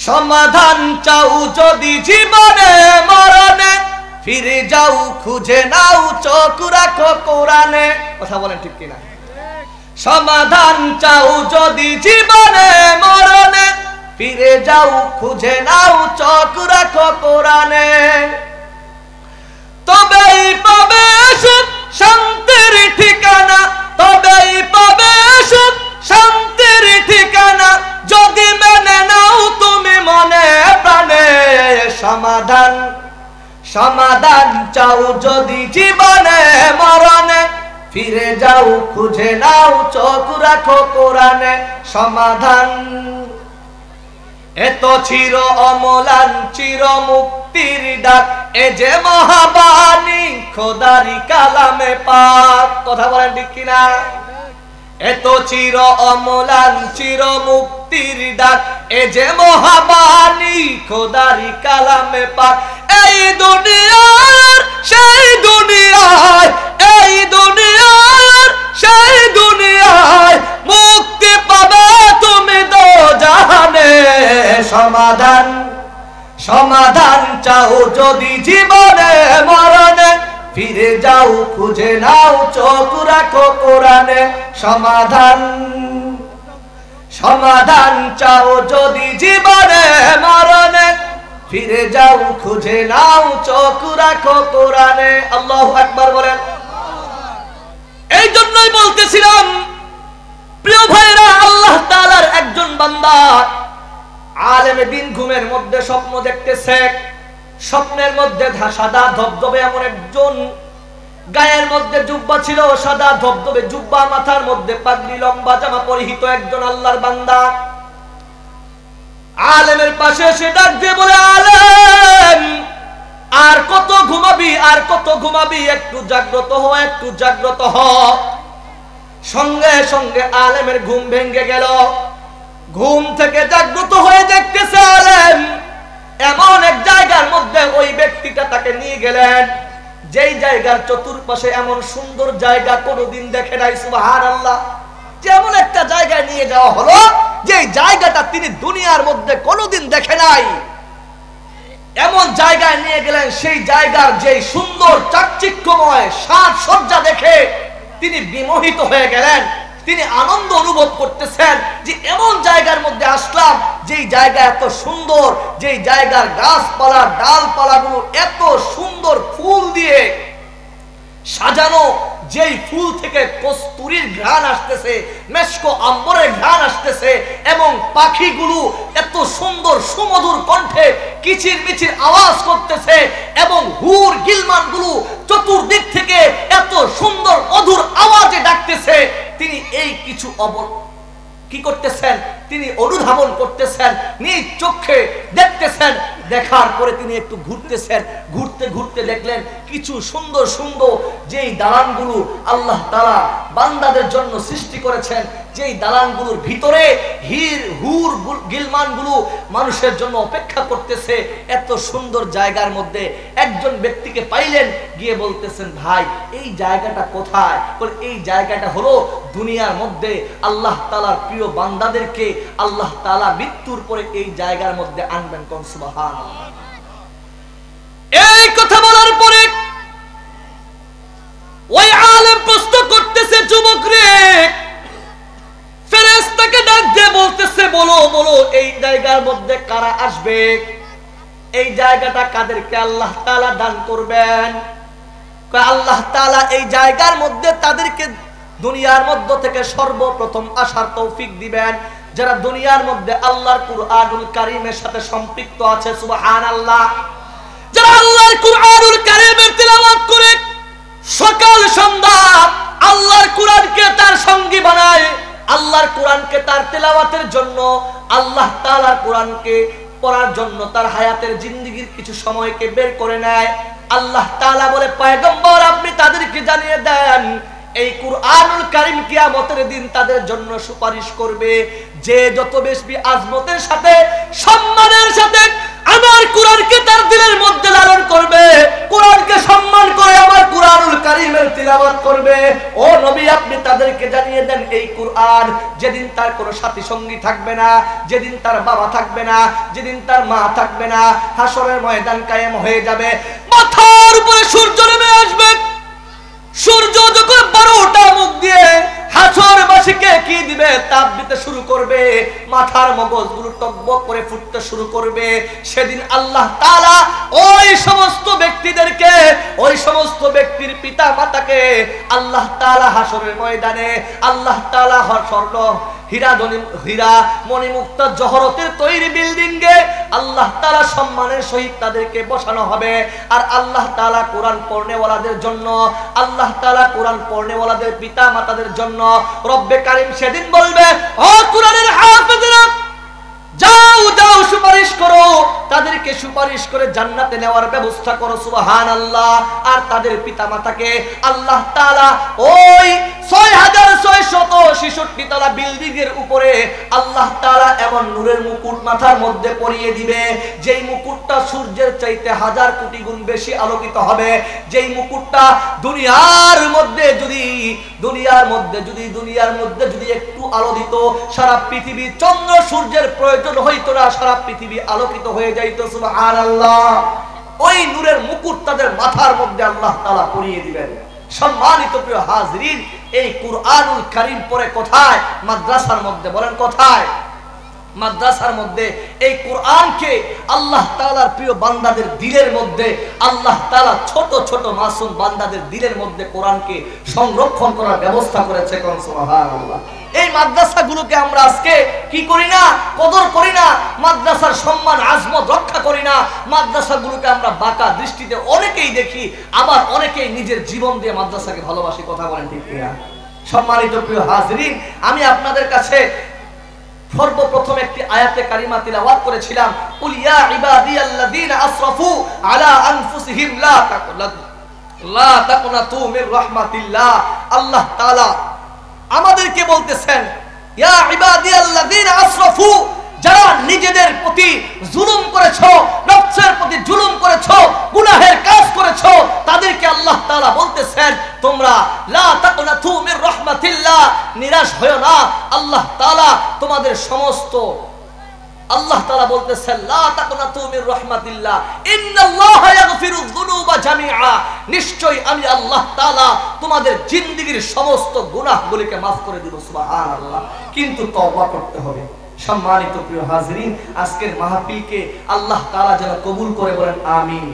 সমাধান চাও যদি জীবনে মরণে, ফিরে যাও খুঁজে নাও চোখ রাখো কোরআনে। কথা বলেন ঠিক কিনা? সমাধান চাও যদি জীবনে মরণে, ফিরে যাও খুঁজে নাও চোখ রাখো কোরআনে। তবেই পাবে সুখ শান্তির ঠিকানা, তবেই পাবে সুখ শান্তির ঠিকানা, যদি মেনে নাও তুমি মনে প্রাণে। সমাধান সমাধান চাও যদি জীবনে মরণে, ফিরে যাও খুঁজে নাও চোখ রাখো কোরআনে। সমাধান এত চির অমলান চির মুক্তির ডাক, এ যে মহাবাণী খোদারি কালামে পাক। কথা বলেন ঠিক কিনা? এত চির অমলান চির মুক্তির ডাক, এ যে মহাবাণী খোদারি কালামে পাক। এই দুনিয়ার সেই দুনিয়ায়, এই দুনিয়ার সেই দুনিয়ায় মুক্তি পাবে তুমি দোজাহানে। সমাধান সমাধান চাও যদি জীবনে মরণে, ফিরে যাও খুঁজে নাও চোখ রাখো কোরআনে। সমাধান সমাধান চাও যদি জীবনে মরণে, ফিরে যাও খুঁজে নাও চোখ রাখো কোরআনে। আল্লাহু আকবার বলেন। এই জন্যই বলতেছিলাম প্রিয় ভাইরা, আল্লাহ তাআলার একজন বান্দা আলেমে দিন ঘুমের মধ্যে স্বপ্ন দেখতেছে। স্বপ্নের মধ্যে সাদা ধবধবে এমন একজন, গায়ের মধ্যে জুব্বা ছিল সাদা ধবধবে জুব্বা, মাথার মধ্যে পাগড়ি লম্বা জামা পরিহিত একজন আল্লাহর বান্দা আলেমের পাশে এসে ডাক দিয়ে বলে, আলেম আর কত ঘুমাবি, আর কত ঘুমাবি, একটু জাগ্রত হ, একটু জাগ্রত হ। সঙ্গে সঙ্গে আলেমের ঘুম ভেঙে গেল। ঘুম থেকে জাগ্রত হয়ে দেখতেছে আলেম এমন এক জায়গার মধ্যে ওই ব্যক্তিটা তাকে নিয়ে গেলেন, যেই জায়গার চতুর্পাশে এমন সুন্দর জায়গা কোনোদিন দেখে নাই। সুবহানাল্লাহ। যেমন একটা জায়গায় নিয়ে যাওয়া হলো, যে জায়গাটা তিনি দুনিয়ার মধ্যে কোনোদিন দেখে নাই, এমন জায়গায় নিয়ে গেলেন। সেই জায়গার যে সুন্দর চাকচিক্যময় সাজসজ্জা দেখে তিনি বিমোহিত হয়ে গেলেন। তিনি আনন্দ অনুভব করতেছেন যে এমন জায়গার মধ্যে আসলাম, যেই জায়গা এত সুন্দর, যেই জায়গার গাছপালা ডালপালাগুলো এত সুন্দর ফুল দিয়ে সাজানো, যেই ফুল থেকে কস্তুরীর ঘ্রাণ আসতেছে, মেশকো আম্বরের ঘ্রাণ আসতেছে, এবং পাখিগুলো এত সুন্দর সুমধুর কণ্ঠে কিচির মিচির আওয়াজ করতেছে, এবং হুর গিলমানগুলো চতুর্দিক থেকে এত সুন্দর মধুর আওয়াজে ডাকতেছে। তিনি এই কিছু কি করতেছেন? তিনি অনুধাবন করতেছেন, নিজ চোখে দেখতেছেন। দেখার পরে তিনি একটু ঘুরতেছেন, ঘুরতে ঘুরতে দেখলেন কিছু সুন্দর সুন্দর যেই দালানগুলো আল্লাহ তাআলা বান্দাদের জন্য সৃষ্টি করেছেন, যেই দালানগুলোর ভিতরে হুর গিলমানগুলো মানুষের জন্য অপেক্ষা করতেছে। এত সুন্দর জায়গার মধ্যে একজন ব্যক্তিকে পাইলেন, গিয়ে বলতেছেন, ভাই এই জায়গাটা কোথায়? এই জায়গাটা হলো দুনিয়ার মধ্যে আল্লাহ তাআলার প্রিয় বান্দাদেরকে আল্লাহ তাআলা মৃত্যুর পরে এই জায়গার মধ্যে আনবেন। কোন সুবহানাল্লাহ। এই কথা বলার পরে ওই আলেম প্রশ্ন করতেছে, যুবক রে, ফেরেশতাকে ডাক দিয়ে বলতেছে, বলো বলো এই জায়গার মধ্যে কারা আসবে? এই জায়গাটা কাদেরকে আল্লাহ তাআলা দান করবেন? আল্লাহ তাআলা এই জায়গার মধ্যে তাদেরকে দুনিয়ার মধ্য থেকে সর্বপ্রথম আসার তৌফিক দিবেন যারা দুনিয়ার মধ্যে আল্লাহর কুরআনুল কারীমের সাথে সম্পৃক্ত আছে। সুবহানাল্লাহ। যারা আল্লাহর কুরআনুল কারীমের তিলাওয়াত করে সকাল সন্ধ্যা আল্লাহর কুরআনকে তার সঙ্গী বানায়, আল্লাহর কুরআনকে তার তিলাওয়াতের জন্য, আল্লাহ তাআলার কুরআনকে পড়ার জন্য তার হায়াতের জিন্দেগীর কিছু সময়কে বের করে নেয়। আল্লাহ তাআলা বলে, পয়গম্বর আপনি তাদেরকে জানিয়ে দেন এই কুরআনুল কারীম কিয়ামতের দিন তাদের জন্য সুপারিশ করবে। যে যত বেশি আজমতের সাথে সম্মানের সাথে আমার কুরআনকে তার দিলের মধ্যে লালন করবে, কোরআনকে সম্মান করে আমার কুরআনুল কারীমের তিলাওয়াত করবে, ও নবী আপনি তাদেরকে জানিয়ে দেন এই কুরআন যেদিন তার কোনো সাথী সঙ্গী থাকবে না, যেদিন তার বাবা থাকবে না, যেদিন তার মা থাকবে না, হাসরের ময়দান কায়েম হয়ে যাবে, মাথার উপরে সূর্য নেমে আসবে। সূর্য যখন 12টা মুখ দিয়ে হাসরবাসীকে কি দিবে, তাপ দিতে শুরু করবে, মাথার মগজগুলো টকবক করে ফুটতে শুরু করবে। সেদিন আল্লাহ তাআলা ওই সমস্ত ব্যক্তিদেরকে, ওই সমস্ত ব্যক্তির পিতা মাতাকে আল্লাহ তাআলা হাসরের ময়দানে আল্লাহ তাআলা স্বর্ণ হীরা মণিমুক্তা জহরতের তৈরি বিল্ডিংয়ে আল্লাহ তাআলা সম্মানের সহিত তাদেরকে বসানো হবে। আর আল্লাহ তাআলা কোরআন পড়নেওয়ালাদের জন্য, আল্লাহ তাআলা কোরআন পড়নেওয়ালাদের পিতা মাতাদের জন্য রব্বে কারীম সেদিন বলবে, ও কোরআনের হাফেজরা যাও যাও সুপারিশ করো, তাদেরকে সুপারিশ করে জান্নাতে নেওয়ার ব্যবস্থা করো, সুবহানাল্লাহ। আর তাদের পিতামাতাকে আল্লাহ তাআলা ওই 6666 তলা বিল্ডিং এর উপরে আল্লাহ তাআলা এমন নূরের মুকুট মাথার মধ্যে পরিয়ে দিবে, যেই মুকুটটা সূর্যের চাইতে 1000 কোটি গুণ বেশি আলোকিত হবে, যেই মুকুটটা দুনিয়ার মধ্যে যদি একটু আলো দিত, সারা পৃথিবী চন্দ্র সূর্যের প্রয়োজন হইতো না, সারা পৃথিবী আলোকিত হয়ে যাইত, সুবহানাল্লাহ। ওই নূরের মুকুট তাদের মাথার মধ্যে আল্লাহ তাআলা পরিয়ে দিবেন। সম্মানিত প্রিয় হাজরিন, এই কুরআনুল কারীম পড়ে কোথায়? মাদ্রাসার মধ্যে। বলেন কোথায়? মাদ্রাসার মধ্যে। এই কোরআনকে আল্লাহ তাআলার প্রিয় বান্দাদের দিলের মধ্যে আল্লাহ তাআলা ছোট ছোট মাসুম বান্দাদের দিলের মধ্যে কোরআনকে সংরক্ষণ করার ব্যবস্থা করেছে। কোন সুবহানাল্লাহ। এই মাদ্রাসাগুলোকে আমরা আজকে কি করি না? কদর করি না। মাদ্রাসার সম্মান আজমত রক্ষা করি না। মাদ্রাসাগুলোকে আমরা বাঁকা দৃষ্টিতে অনেকেই দেখি, আবার অনেকেই নিজের জীবন দিয়ে মাদ্রাসাকে ভালোবাসি। কথা বলেন ঠিক কিনা? সম্মানিত প্রিয় হাজরিন, আমি আপনাদের কাছে সর্বপ্রথম একটি আয়াতে কারিমা তিলাওয়াত করেছিলাম, কুল ইয়া ইবাদিয়াল্লাযীনা আসরাফু আলা আনফুসিহিম লা তাকনাতু মির রাহমাতিল্লাহ। আল্লাহ তাআলা আমাদেরকে বলতেছেন, ইয়া ইবাদিয়াল্লাযীনা আসরাফু, যারা নিজেদের প্রতি জুলুম করেছো, নফসের প্রতি জুলুম করেছো, গুনাহের কাজ করেছো, তাদেরকে আল্লাহ তাআলা বলতেছেন তোমরা লা তাকনাতু মির রাহমাতিল্লাহ, নিরাশ হয়ো না। আল্লাহ তাআলা তোমাদের সমস্ত, আল্লাহ তাআলা বলতেছেন লা তাকনাতু মির রাহমাতিল্লাহ ইন্নাল্লাহা ইয়াগফিরুয যুনুবা জামিআ, নিশ্চয়ই আমি আল্লাহ তাআলা তোমাদের জিন্দেগীর সমস্ত গুনাহগুলোকে maaf করে দেব। সুবহানাল্লাহ। কিন্তু তওবা করতে হবে। সম্মানিত প্রিয় হাজরিন, আজকের মাহফিলকে আল্লাহ তাআলা যেন কবুল করে, বলেন আমিন।